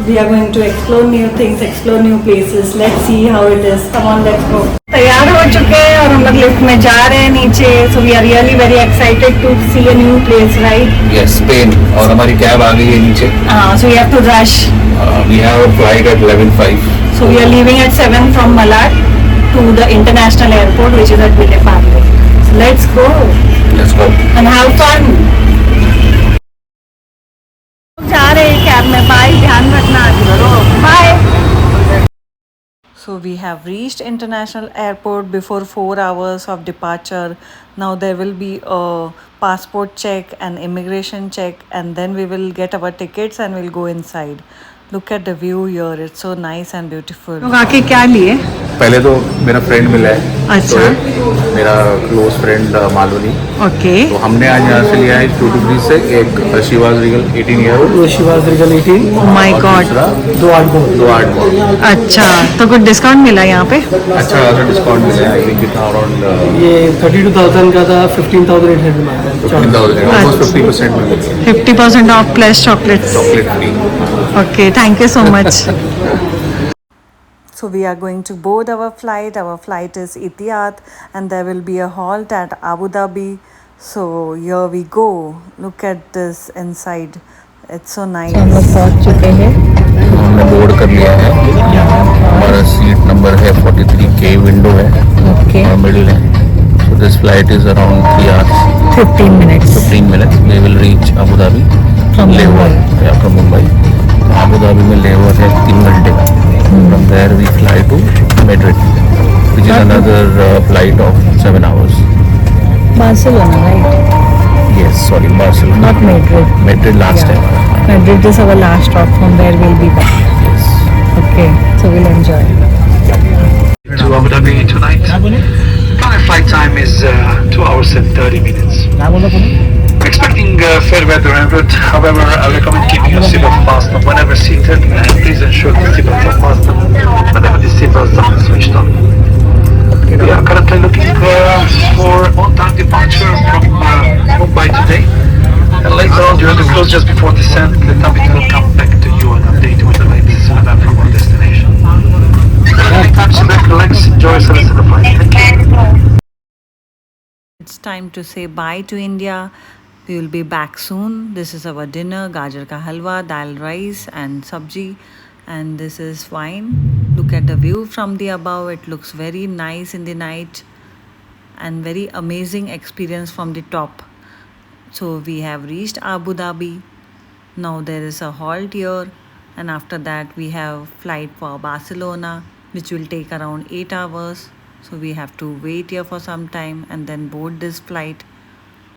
We are going to explore new things, explore new places. Let's see how it is. Come on, let's go. तैयार हो चुके हैं और हम लोग लिफ्ट में जा रहे हैं नीचे. So we are really very excited to see a new place, right? Yes, Spain. और हमारी कैब आ गई है नीचे. So we have to rush. We have a flight at 11:05. So we are leaving at 7 from Malad to the international airport, which is at Villeparle. So let's go. Let's go. And have fun. जा रहे हैं cab में. Bye, ध्यान रखना. Bye. So we have reached international airport before 4 hours of departure. Now there will be a passport check and immigration check, and then we will get our tickets and we'll go inside. Look at the view here. It's so nice and beautiful. लोग आके क्या लिए? पहले तो मेरा friend मिला है. अच्छा. तो मेरा क्लोज फ्रेंड मालवनी. ओके. तो हमने आज यहाँ से लिया है ट्यूटी से एक Chivas Regal 18 year old. Chivas Regal 18. Oh my God. 2 अच्छा, तो कुछ डिस्काउंट मिला यहाँ पे? अच्छा खासा डिस्काउंट मिला है. आई थिंक कितना अराउंड ये 32,000 का था. 15,800 में आया. 15,000 ऑलमोस्ट 50% में मिला. 50% of plus chocolates. Chocolate free. Okay, thank you so much. So we are going to board our flight. Our flight is Etihad and there will be a halt at Abu Dhabi. So here we go. Look at this inside. It's so nice. हम लोग पहुंच चुके हैं. हमने board कर लिया है. हमारा सीट नंबर है 43K. विंडो है. Okay. और मिडिल है. So this flight is around 3 hours. 15 minutes. 15 minutes. We will reach Abu Dhabi. From Mumbai. Yeah, from Mumbai. Abu Dhabi में लेवर है 3 घंटे का. From there we fly to Madrid, which is another flight of 7 hours. Barcelona, right? Yes, sorry, Barcelona. Not Madrid. Madrid last Yeah. time. Madrid is our last stop. From where we'll be back. Yes. Okay, so we'll enjoy. To Abu Dhabi tonight. Current flight time is 2 hours and 30 minutes. Expecting fair weather en route. However, I recommend keeping your seatbelt fastened whenever seated, and please ensure the seatbelts are fastened whenever the seatbelts are switched on. We are currently looking for on-time departure from Mumbai today, and later on during the cruise just before descent, the cabin will come back to you and update you with the latest from our destination. Anytime, sit back, relax, enjoy the rest of the flight. Thank you. It's time to say bye to India. We will be back soon. This is our dinner: gajar ka halwa, dal rice and sabji, and this is wine. Look at the view from the above. It looks very nice in the night and very amazing experience from the top. So we have reached Abu Dhabi. Now there is a halt here, and after that we have flight for Barcelona, which will take around 8 hours. So we have to wait here for some time and then board this flight.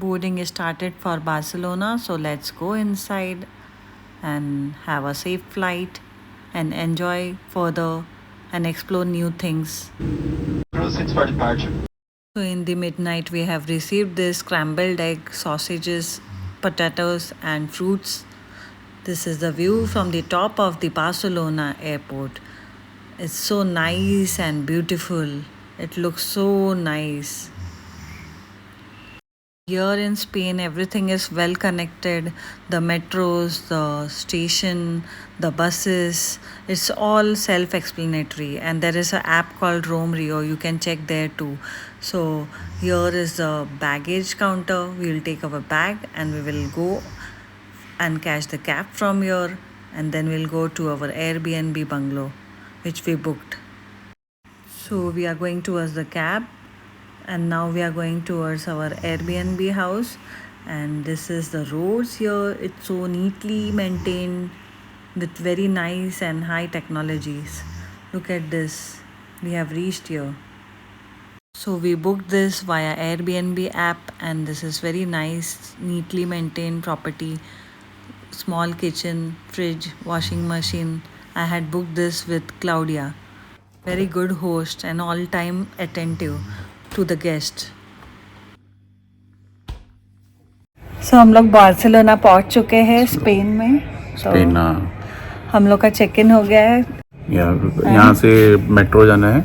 Boarding is started for Barcelona, so let's go inside and have a safe flight and enjoy further and explore new things. Proceeds for departure. So in the midnight we have received this scrambled egg, sausages, potatoes and fruits. This is the view from the top of the Barcelona airport. It's so nice and beautiful. It looks so nice. Here in Spain, everything is well connected. The metros, the station, the buses, it's all self-explanatory. And there is an app called Roam Rio. You can check there too. So here is the baggage counter. We will take our bag and we will go and catch the cab from here. And then we'll go to our Airbnb bungalow, which we booked. So we are going towards the cab. And now we are going towards our Airbnb house, and this is the roads here. It's so neatly maintained with very nice and high technologies. Look at this. We have reached here. So we booked this via Airbnb app, and this is very nice, neatly maintained property. Small kitchen, fridge, washing machine. I had booked this with Claudia. Very good host and all time attentive to the guest. So हम लोग Barcelona पहुंच चुके हैं Spain में. Spain. हम लोग का check in हो गया है. यहाँ से मेट्रो जाना है,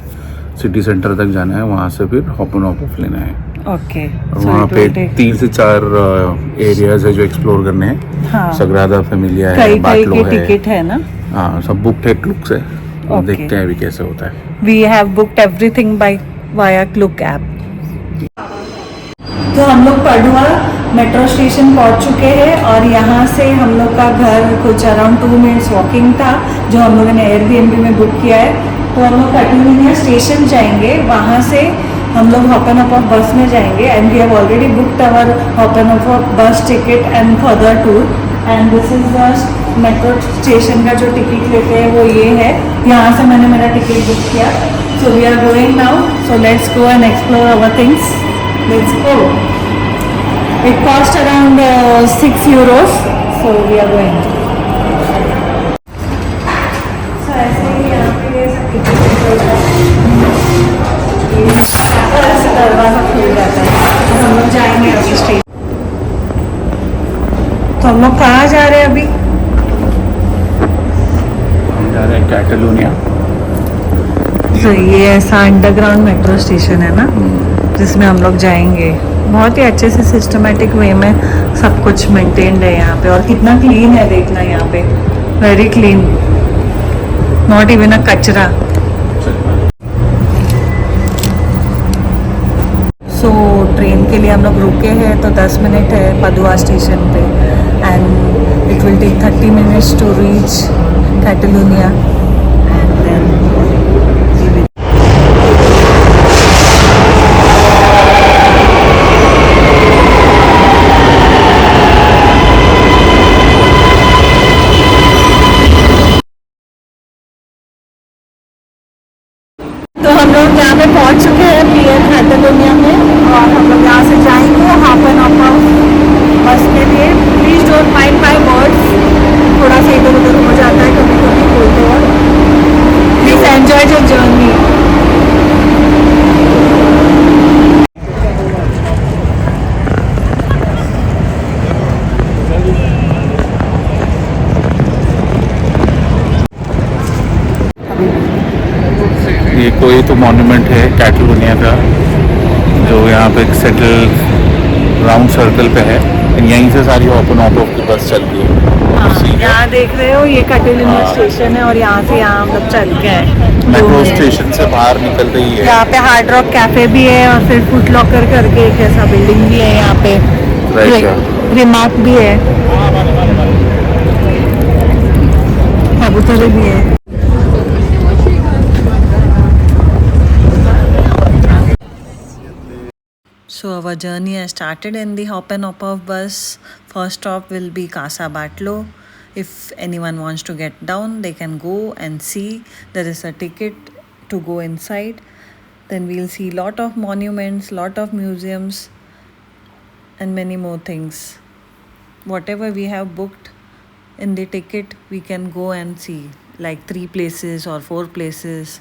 सिटी सेंटर तक जाना है, वहाँ से फिर हॉप एंड ऑफ लेना है. ओके. वहाँ पे 3 से 4 एरियाज है जो एक्सप्लोर करने हैं. हाँ. सग्रादा फैमिलिया है, कई बाटलो की है. टिकट है ना. हाँ सब बुक है क्लुक से, और Okay. देखते हैं अभी कैसे होता है. We have booked everything by via Klook app. तो हम लोग पडुआ मेट्रो स्टेशन पहुंच चुके हैं और यहाँ से हम लोग का घर कुछ अराउंड 2 मिनट्स वॉकिंग था जो हम लोगों ने एयरबीएनबी में बुक किया है. तो हम लोग कैटलोनिया स्टेशन जाएंगे, वहाँ से हम लोग हॉप एंड ऑफ बस में जाएंगे and we have already booked our hop and off bus ticket and further tour. And this is the metro station का जो टिकट लेते हैं वो ये है. यहाँ से मैंने मेरा टिकट बुक किया. So we are going now, so let's go and explore our things. Let's go. It cost around 6 euros, so we are going. So ऐसे ही यहाँ पे ऐसा टिकट निकलता है, ऐसे दरवाजा खुल जाता है. तो हम लोग जाएंगे अभी स्टेशन. तो हम लोग कहाँ जा रहे हैं अभी? हम जा रहे हैं कैटलोनिया. तो ये ऐसा अंडरग्राउंड मेट्रो स्टेशन है ना, जिसमें हम लोग जाएंगे. बहुत ही अच्छे से सिस्टमेटिक वे में सब कुछ मेंटेन्ड है यहाँ पे. और कितना क्लीन है देखना यहाँ पे, very clean, not even a कचरा. सो ट्रेन के लिए हम लोग रुके हैं, तो 10 मिनट है पदुआ स्टेशन पे and it will take 30 minutes to reach Catalonia. तो हम लोग यहाँ पे पहुँच चुके हैं पीएम कैटलोनिया में और हम लोग यहाँ से जाएंगे हाफ एन आवर बस के लिए. Please don't mind my words, थोड़ा सा इधर उधर हो जाता है कभी कभी बोलते वक्त. Please enjoy your journey. ये कोई तो मॉन्यूमेंट है कैटलोनिया का, जो यहाँ पे एक सेटल राउंड सर्कल पे है. यहीं से सारी ओपन ऑफ की बस चलती है. यहाँ देख रहे हो ये कैटलोनिया स्टेशन है और यहाँ से यहाँ हम लोग चल के आए. मेट्रो स्टेशन से बाहर निकलते ही है. यहाँ पे हार्ड रॉक कैफे भी है और फिर फुट लॉकर करके एक ऐसा बिल्डिंग भी है यहाँ पे. रिमार्क भी है, कबूतर भी है. So our journey has started in the Hop and Hop of bus. First stop will be Casa Batlo. If anyone wants to get down, they can go and see. There is a ticket to go inside. Then we'll see lot of monuments, lot of museums, and many more things. Whatever we have booked in the ticket, we can go and see. Like 3 places or 4 places.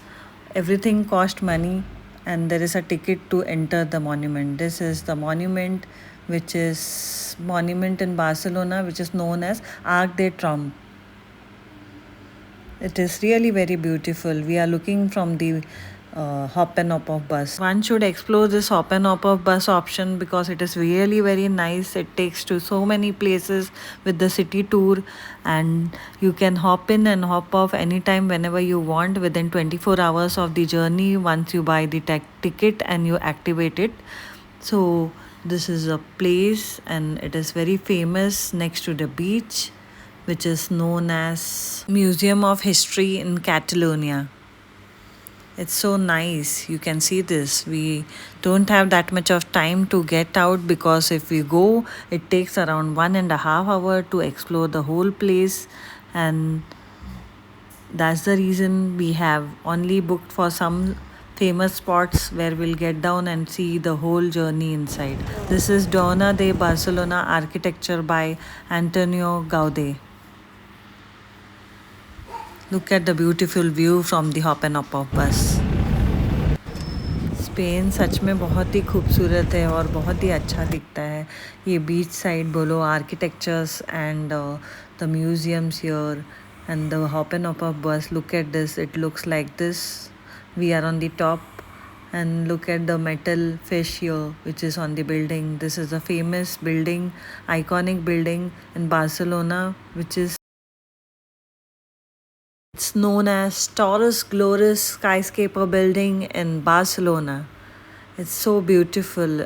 Everything cost money. And there is a ticket to enter the monument. This is the monument, which is monument in Barcelona, which is known as Arc de Triomphe. It is really very beautiful. We are looking from the hop and hop of bus. One should explore this hop and hop of bus option because it is really very nice. It takes to so many places with the city tour, and you can hop in and hop off anytime whenever you want within 24 hours of the journey once you buy the ticket and you activate it. So this is a place and it is very famous next to the beach, which is known as Museum of History in Catalonia. It's so nice. You can see this. We don't have that much of time to get out because if we go, it takes around 1.5 hours to explore the whole place, and that's the reason we have only booked for some famous spots where we'll get down and see the whole journey inside. This is Dona de Barcelona architecture by Antonio Gaudí. Look at the beautiful view from the hop and hop of bus. Spain सच में बहुत ही खूबसूरत है और बहुत ही अच्छा दिखता है. ये बीच साइड बोलो, architectures and the museums here and the hop and hop of bus. Look at this, it looks like this. We are on the top and look at the metal fish here which is on the building. This is a famous building, iconic building in Barcelona, which is It's known as Taurus Glorious Skyscraper Building in Barcelona. It's so beautiful.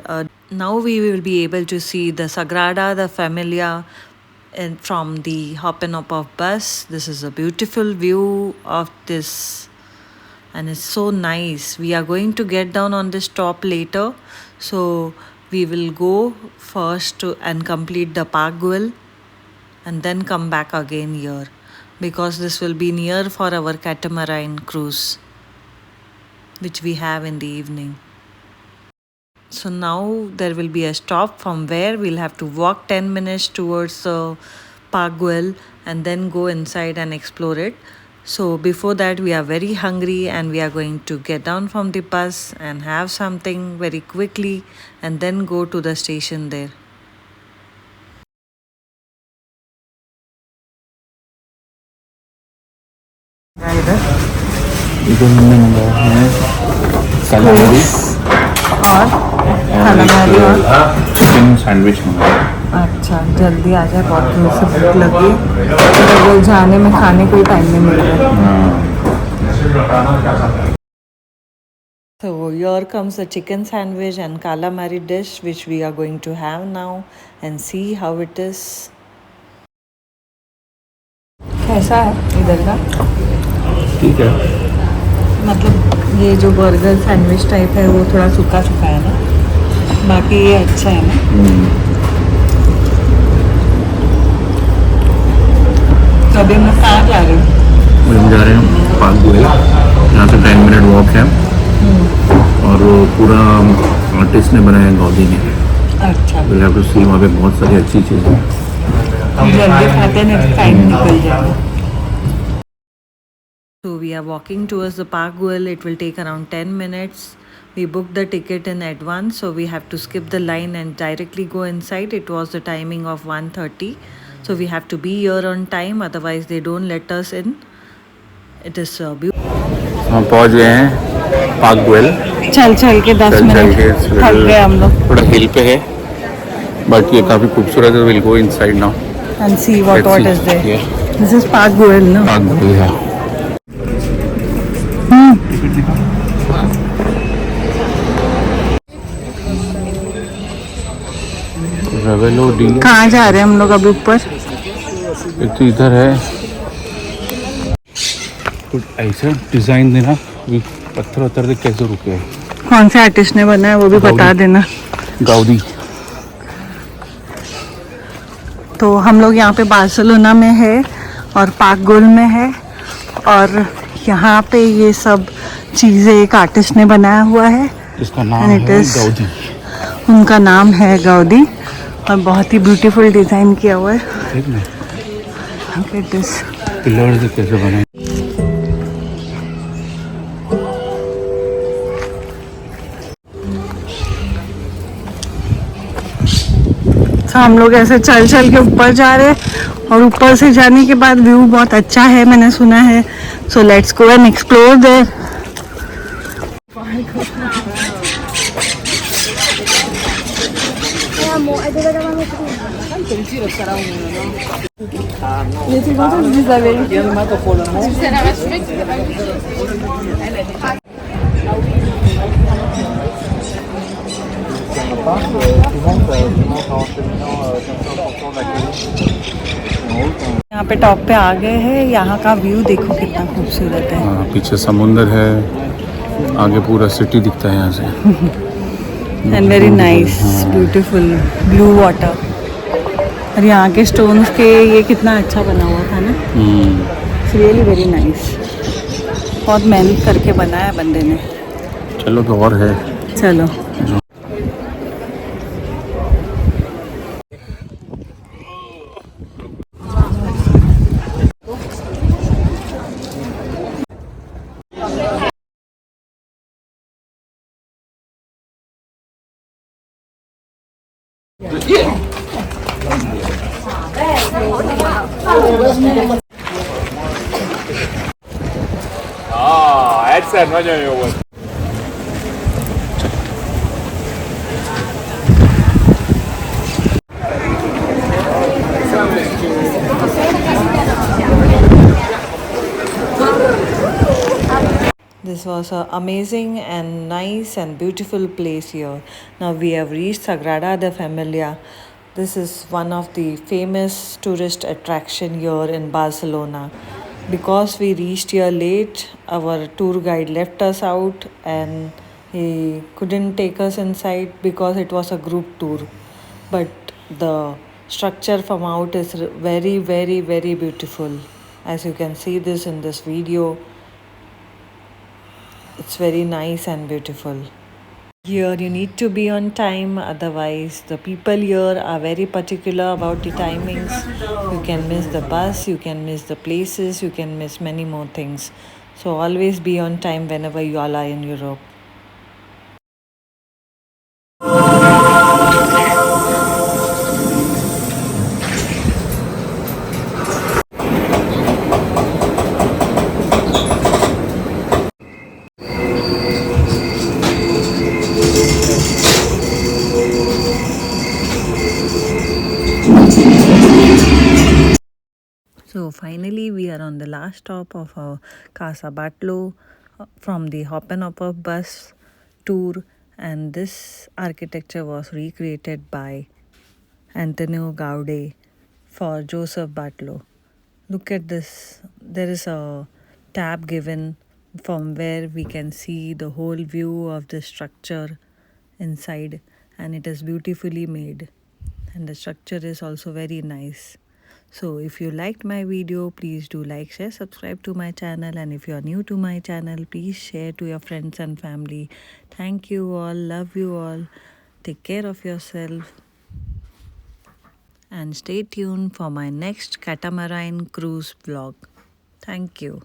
Now we will be able to see the Sagrada, the Familia, and from the Hop and Hop of bus. This is a beautiful view of this, and it's so nice. We are going to get down on this top later, so we will go first and complete the Park Güell and then come back again here, because this will be near for our catamaran cruise which we have in the evening. So now there will be a stop from where we'll have to walk 10 minutes towards the Park Güell and then go inside and explore it. So before that, we are very hungry and we are going to get down from the bus and have something very quickly and then go to the station there. इधर हमने मंगाया है calamari और calamari और chicken sandwich मंगाया। अच्छा, जल्दी आ जाए, बहुत दूर से भूख लगी, तो जाने में खाने को ही टाइम नहीं मिल रहा। So here comes the chicken sandwich and calamari dish which we are going to have now and see how it is. कैसा है इधर का? ठीक है। मतलब ये जो बर्गर सैंडविच टाइप है वो थोड़ा सूखा सूखा है ना, बाकी ये अच्छा है ना। तो अभी हम कहाँ जा रहे हैं? हम जा रहे हैं पार्क गोयल, यहाँ से 10 मिनट वॉक है और वो पूरा आर्टिस्ट ने बनाया है, गौदी ने। अच्छा, विल हैव टू सी, वहाँ पे बहुत सारी अच्छी चीज़ें हैं। हम जल्दी खाते हैं, टाइम निकल जाएगा। So we are walking towards the Park Güell. It will take around 10 minutes. We booked the ticket in advance, so we have to skip the line and directly go inside. It was the timing of 1:30, so we have to be here on time, otherwise they don't let us in. It is beautiful. हम पहुँच गए हैं park Goyal. चल चल के 10 minute थक गए हम लोग। थोड़ा हिल पे है, बट ये काफ़ी खूबसूरत है। Will go inside now and see what is there. Yeah. This is Park Güell, no? Park Goyal है। रेवेलो डी। कहाँ जा रहे हैं हम लोग अभी ऊपर? एक तो इधर है कुछ ऐसा डिजाइन देना, पत्थर वत्थर से कैसे रुके हैं। कौन से आर्टिस्ट ने बनाया वो भी बता देना। गाउदी। तो हम लोग यहाँ पे बार्सिलोना में है और पार्क गुल में है, और यहाँ पे ये सब चीज़ें एक आर्टिस्ट ने बनाया हुआ है जिसका नाम है गाउदी। उनका नाम है गाउदी और बहुत ही ब्यूटीफुल डिज़ाइन किया हुआ है। पिलर से कैसे बने। तो हम लोग ऐसे चल चल के ऊपर जा रहे हैं और ऊपर से जाने के बाद व्यू बहुत अच्छा है, मैंने सुना है। सो let's go and explore their. यहाँ पे टॉप पे आ गए हैं। यहाँ का व्यू देखो कितना खूबसूरत है। हाँ, पीछे समुंदर है, आगे पूरा सिटी दिखता है यहाँ से। And very nice, beautiful blue water. और यहाँ के स्टोन्स के ये कितना अच्छा बना हुआ था ना। It's really very nice. बहुत मेहनत करके बनाया बंदे ने। चलो तो और है। चलो। Egyszer nagyon jó volt. This was an amazing and nice and beautiful place here. Now we have reached Sagrada de Familia. This is one of the famous tourist attraction here in Barcelona. Because we reached here late, our tour guide left us out and he couldn't take us inside because it was a group tour. But the structure from out is very, very, very beautiful. As you can see this in this video, it's very nice and beautiful. Here you need to be on time, otherwise the people here are very particular about the timings. You can miss the bus, you can miss the places, you can miss many more things. So always be on time whenever you all are in Europe. So finally, we are on the last stop of our Casa Batlló from the Hoppenhopper bus tour, and this architecture was recreated by Antonio Gaudier for Joseph Batlló. Look at this. There is a tab given from where we can see the whole view of the structure inside, and it is beautifully made, and the structure is also very nice. So if you liked my video, please do like, share, subscribe to my channel, and if you are new to my channel, please share to your friends and family. Thank you all, love you all, take care of yourself, and stay tuned for my next catamaran cruise vlog. Thank you.